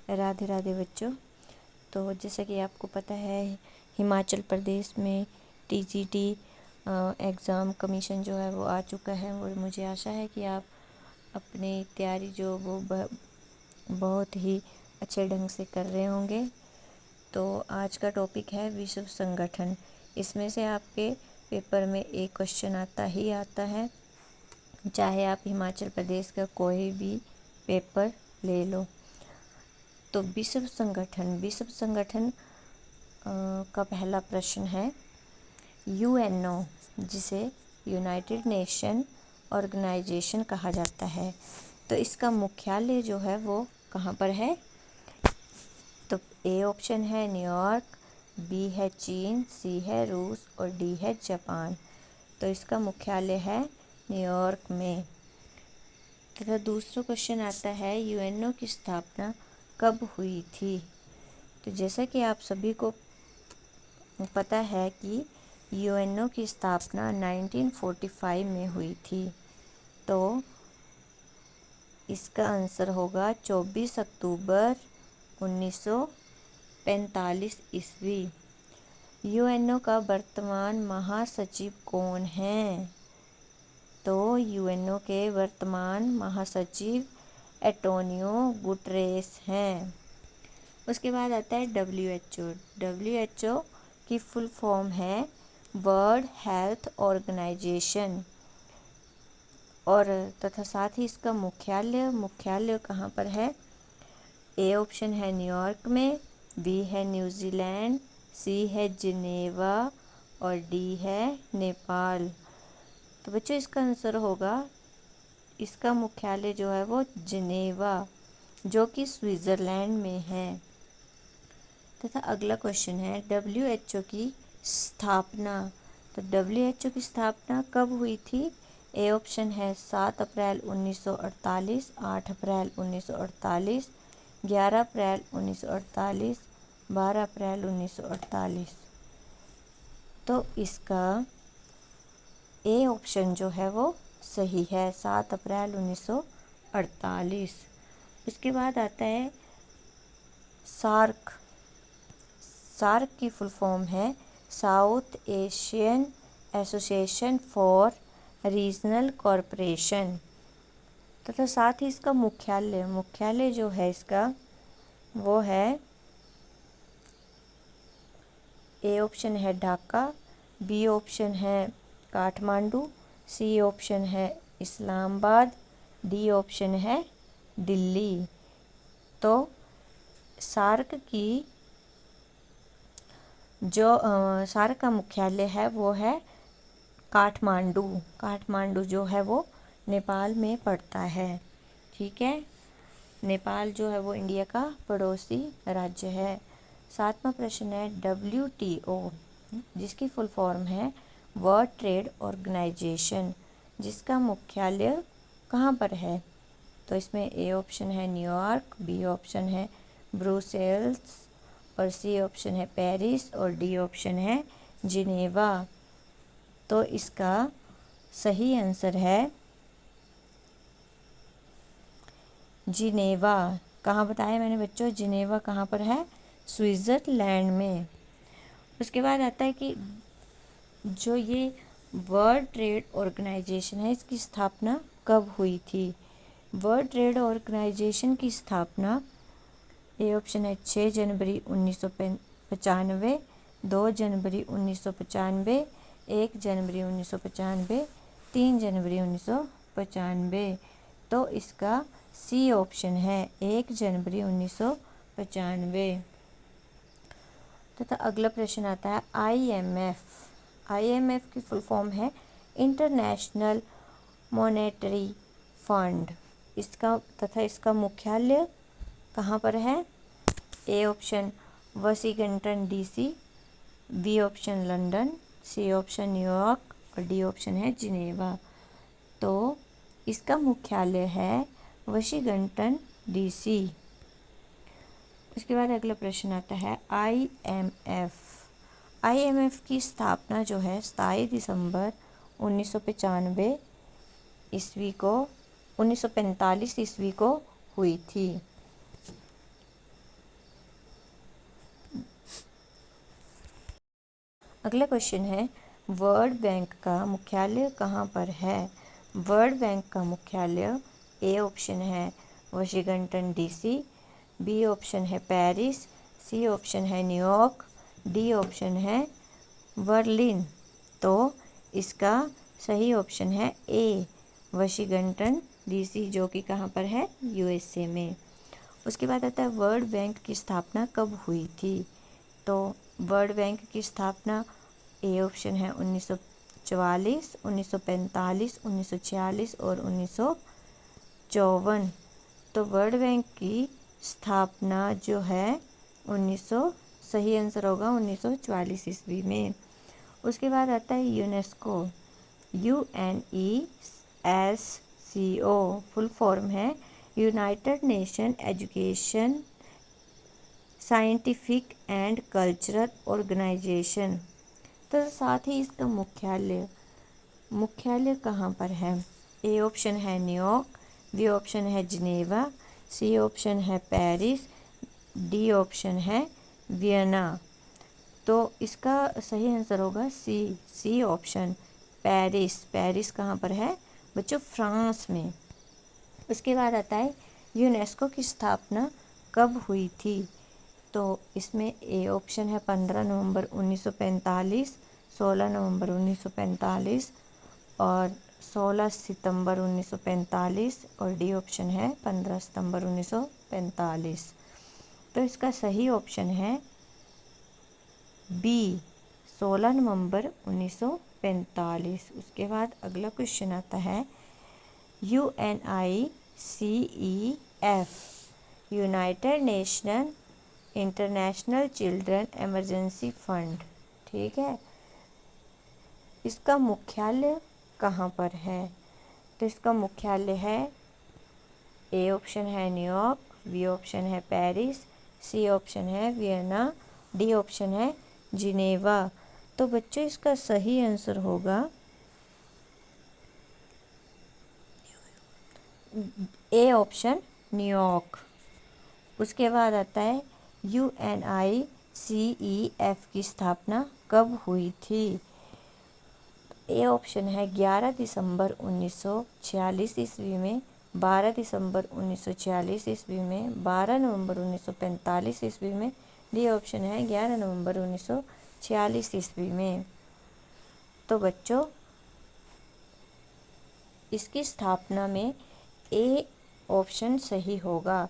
राधे राधे बच्चों। तो जैसा कि आपको पता है, हिमाचल प्रदेश में टीजीटी एग्ज़ाम कमीशन जो है वो आ चुका है और मुझे आशा है कि आप अपनी तैयारी जो वो बहुत ही अच्छे ढंग से कर रहे होंगे। तो आज का टॉपिक है विश्व संगठन। इसमें से आपके पेपर में एक क्वेश्चन आता ही आता है, चाहे आप हिमाचल प्रदेश का कोई भी पेपर ले लो। तो विश्व संगठन का पहला प्रश्न है, यूएनओ जिसे यूनाइटेड नेशन ऑर्गेनाइजेशन कहा जाता है, तो इसका मुख्यालय जो है वो कहाँ पर है? तो ए ऑप्शन है न्यूयॉर्क, बी है चीन, सी है रूस और डी है जापान। तो इसका मुख्यालय है न्यूयॉर्क में। तथा दूसरा क्वेश्चन आता है, यूएनओ की स्थापना कब हुई थी? तो जैसा कि आप सभी को पता है कि यूएनओ की स्थापना 1945 में हुई थी। तो इसका आंसर होगा 24 अक्टूबर 1945 ईस्वी। यूएनओ का वर्तमान महासचिव कौन है? तो यूएनओ के वर्तमान महासचिव एंटोनियो गुटेरेस हैं। उसके बाद आता है डब्ल्यूएचओ। डब्ल्यूएचओ की फुल फॉर्म है वर्ल्ड हेल्थ ऑर्गेनाइजेशन, और तथा साथ ही इसका मुख्यालय कहाँ पर है? ए ऑप्शन है न्यूयॉर्क में, बी है न्यूजीलैंड, सी है जिनेवा और डी है नेपाल। तो बच्चों इसका आंसर होगा, इसका मुख्यालय जो है वो जिनेवा, जो कि स्विट्ज़रलैंड में है। तथा अगला क्वेश्चन है डब्ल्यूएचओ की स्थापना। तो डब्ल्यूएचओ की स्थापना कब हुई थी? ए ऑप्शन है 7 अप्रैल 1948, 8 अप्रैल 1948, 11 अप्रैल 1948, 12 अप्रैल 1948। तो इसका ए ऑप्शन जो है वो सही है, 7 अप्रैल 1948। उसके बाद आता है सार्क। सार्क की फुल फॉर्म है south Asian association for regional corporation. तथा साथ ही इसका मुख्यालय जो है इसका वो है, ए ऑप्शन है ढाका, बी ऑप्शन है काठमांडू, सी ऑप्शन है इस्लामाबाद, डी ऑप्शन है दिल्ली। तो सार्क का मुख्यालय है वो है काठमांडू। काठमांडू जो है वो नेपाल में पड़ता है। ठीक है, नेपाल जो है वो इंडिया का पड़ोसी राज्य है। 7वां प्रश्न है डब्ल्यूटीओ, जिसकी फुल फॉर्म है वर्ल्ड ट्रेड ऑर्गेनाइजेशन, जिसका मुख्यालय कहाँ पर है? तो इसमें ए ऑप्शन है न्यूयॉर्क, बी ऑप्शन है ब्रुसेल्स और सी ऑप्शन है पेरिस और डी ऑप्शन है जिनेवा। तो इसका सही आंसर है जिनेवा। कहाँ बताया मैंने बच्चों? जिनेवा कहाँ पर है? स्विट्ज़रलैंड में। उसके बाद आता है कि जो ये वर्ल्ड ट्रेड ऑर्गेनाइजेशन है, इसकी स्थापना कब हुई थी? वर्ल्ड ट्रेड ऑर्गेनाइजेशन की स्थापना, ए ऑप्शन है 6 जनवरी 1995, 2 जनवरी 1995, 1 जनवरी 1995, 3 जनवरी 1995। तो इसका सी ऑप्शन है 1 जनवरी 1995। तथा अगला प्रश्न आता है आईएमएफ। आईएमएफ की फुल फॉर्म है इंटरनेशनल मॉनेटरी फंड। इसका मुख्यालय कहाँ पर है? A option Washington DC, B option London, C option न्यूयॉर्क और डी ऑप्शन है जिनेवा। तो इसका मुख्यालय है वाशिंगटन डीसी। उसके बाद अगला प्रश्न आता है आईएमएफ। आईएमएफ की स्थापना जो है 27 दिसंबर 1995 ईस्वी को 1945 ईस्वी को हुई थी। अगला क्वेश्चन है, वर्ल्ड बैंक का मुख्यालय कहाँ पर है? वर्ल्ड बैंक का मुख्यालय ए ऑप्शन है वाशिंगटन डीसी, बी ऑप्शन है पेरिस, सी ऑप्शन है न्यूयॉर्क, डी ऑप्शन है बर्लिन। तो इसका सही ऑप्शन है ए वाशिंगटन डीसी, जो कि कहाँ पर है? यूएसए में। उसके बाद आता है वर्ल्ड बैंक की स्थापना कब हुई थी? तो वर्ल्ड बैंक की स्थापना ए ऑप्शन है 1944, 1945, 1946 और 1954। तो वर्ल्ड बैंक की स्थापना जो है 1900, सही आंसर होगा 1944 ईस्वी में। उसके बाद आता है यूनेस्को, UNESCO, फुल फॉर्म है United nation education scientific and cultural organisation. तो साथ ही इसका मुख्यालय कहाँ पर है? ए ऑप्शन है न्यूयॉर्क, बी ऑप्शन है जिनेवा, सी ऑप्शन है पेरिस, डी ऑप्शन है वियना। तो इसका सही आंसर होगा सी ऑप्शन पेरिस। पेरिस कहाँ पर है बच्चों? फ्रांस में। उसके बाद आता है यूनेस्को की स्थापना कब हुई थी? तो इसमें ए ऑप्शन है 15 नवंबर 1945, 16 नवंबर 1945 और 16 सितंबर 1945 और डी ऑप्शन है 15 सितंबर 1945। तो इसका सही ऑप्शन है बी 16 नवंबर 1945। उसके बाद अगला क्वेश्चन आता है UNICEF, United nation international children emergency fund, ठीक है, इसका मुख्यालय कहाँ पर है? तो इसका मुख्यालय है ए ऑप्शन है न्यूयॉर्क, बी ऑप्शन है पेरिस, सी ऑप्शन है वियना, डी ऑप्शन है जिनेवा। तो बच्चों इसका सही आंसर होगा ए ऑप्शन न्यूयॉर्क। उसके बाद आता है UNICEF की स्थापना कब हुई थी? ए ऑप्शन है 11 दिसंबर 1946 ईस्वी में, 12 दिसंबर 1946 ईस्वी में, 12 नवंबर 1945 ईस्वी में, डी ऑप्शन है 11 नवंबर 1946 ईस्वी में। तो बच्चों इसकी स्थापना में ए ऑप्शन सही होगा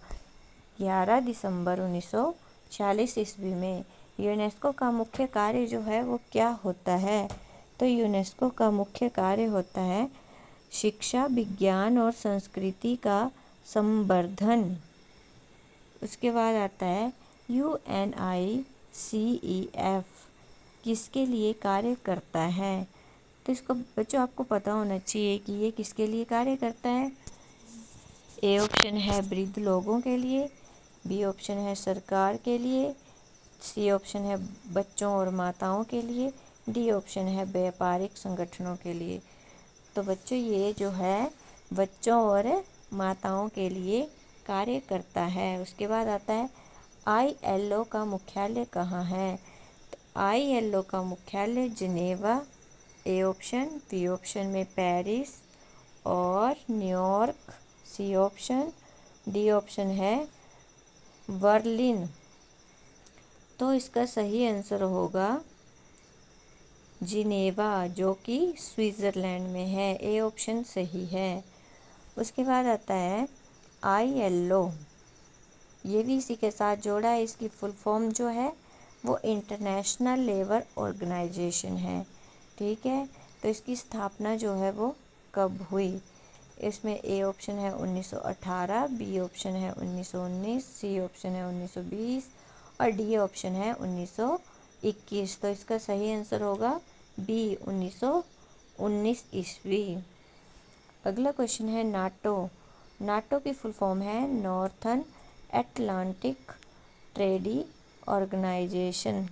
11 दिसंबर 1946 ईस्वी में। यूनेस्को का मुख्य कार्य जो है वो क्या होता है? तो यूनेस्को का मुख्य कार्य होता है शिक्षा, विज्ञान और संस्कृति का संवर्धन। उसके बाद आता है UNICEF किसके लिए कार्य करता है? तो इसको बच्चों आपको पता होना चाहिए कि ये किसके लिए कार्य करता है। ए ऑप्शन है वृद्ध लोगों के लिए, बी ऑप्शन है सरकार के लिए, सी ऑप्शन है बच्चों और माताओं के लिए, डी ऑप्शन है व्यापारिक संगठनों के लिए। तो बच्चों ये जो है बच्चों और माताओं के लिए कार्य करता है। उसके बाद आता है ILO का मुख्यालय कहाँ है? तो ILO का मुख्यालय Geneva, A option, B option में पेरिस और New York, C option, D option है बर्लिन। तो इसका सही आंसर होगा जिनेवा, जो कि स्विट्ज़रलैंड में है। ए ऑप्शन सही है। उसके बाद आता है ILO, ये भी इसी के साथ जोड़ा है। इसकी फुल फॉर्म जो है वो इंटरनेशनल लेबर ऑर्गेनाइजेशन है, ठीक है। तो इसकी स्थापना जो है वो कब हुई? इसमें ए ऑप्शन है 1918, बी ऑप्शन है 1919, सी ऑप्शन है 1920 और डी ऑप्शन है 1921। तो इसका सही आंसर होगा बी 1919 ईस्वी। अगला क्वेश्चन है नाटो की फुल फॉर्म है नॉर्थर्न एटलांटिक ट्रेडी ऑर्गेनाइजेशन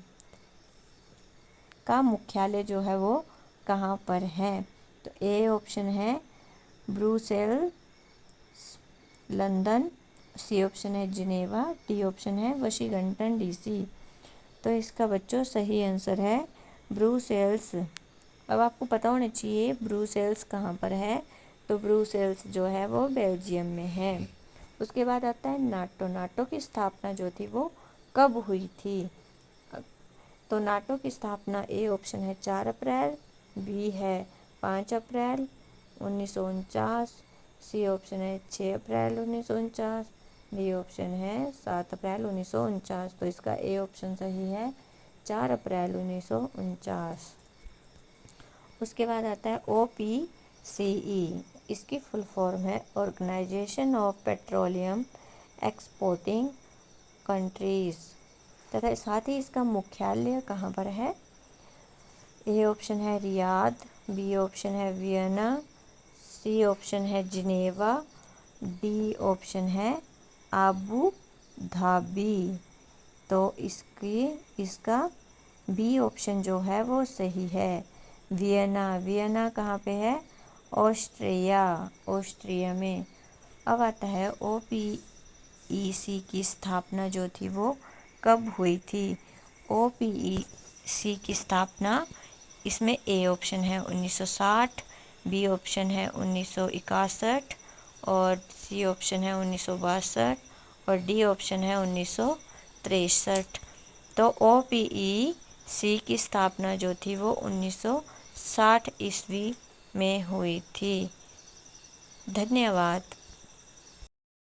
का मुख्यालय जो है वो कहाँ पर है? तो ए ऑप्शन है ब्रुसेल्स लंदन, सी ऑप्शन है जिनेवा, डी ऑप्शन है वाशिंगटन डीसी। तो इसका बच्चों सही आंसर है ब्रुसेल्स। अब आपको पता होना चाहिए ब्रुसेल्स कहाँ पर है, तो ब्रुसेल्स जो है वो बेल्जियम में है। उसके बाद आता है नाटो। नाटो की स्थापना जो थी वो कब हुई थी, तो नाटो की स्थापना ए ऑप्शन है 4 अप्रैल, बी है 5 अप्रैल 1949, सी ऑप्शन है 6 अप्रैल 1949, डी ऑप्शन है 7 अप्रैल 1949। तो इसका ए ऑप्शन सही है 4 अप्रैल 1949। उसके बाद आता है OPCE। इसकी फुल फॉर्म है organisation of petroleum exporting countries, तथा साथ ही इसका मुख्यालय कहाँ पर है। ए ऑप्शन है रियाद, बी ऑप्शन है वियना, सी ऑप्शन है जिनेवा, डी ऑप्शन है आबू धाबी। तो इसका बी ऑप्शन जो है वो सही है, वियना। वियना कहाँ पे है, ऑस्ट्रिया, ऑस्ट्रिया में। अब आता है OPEC की स्थापना जो थी वो कब हुई थी। OPEC की स्थापना, इसमें ए ऑप्शन है 1960, बी ऑप्शन है 1961 और सी ऑप्शन है 1962 और डी ऑप्शन है 1963। तो OPEC की स्थापना जो थी वो 1960 ईस्वी में हुई थी। धन्यवाद।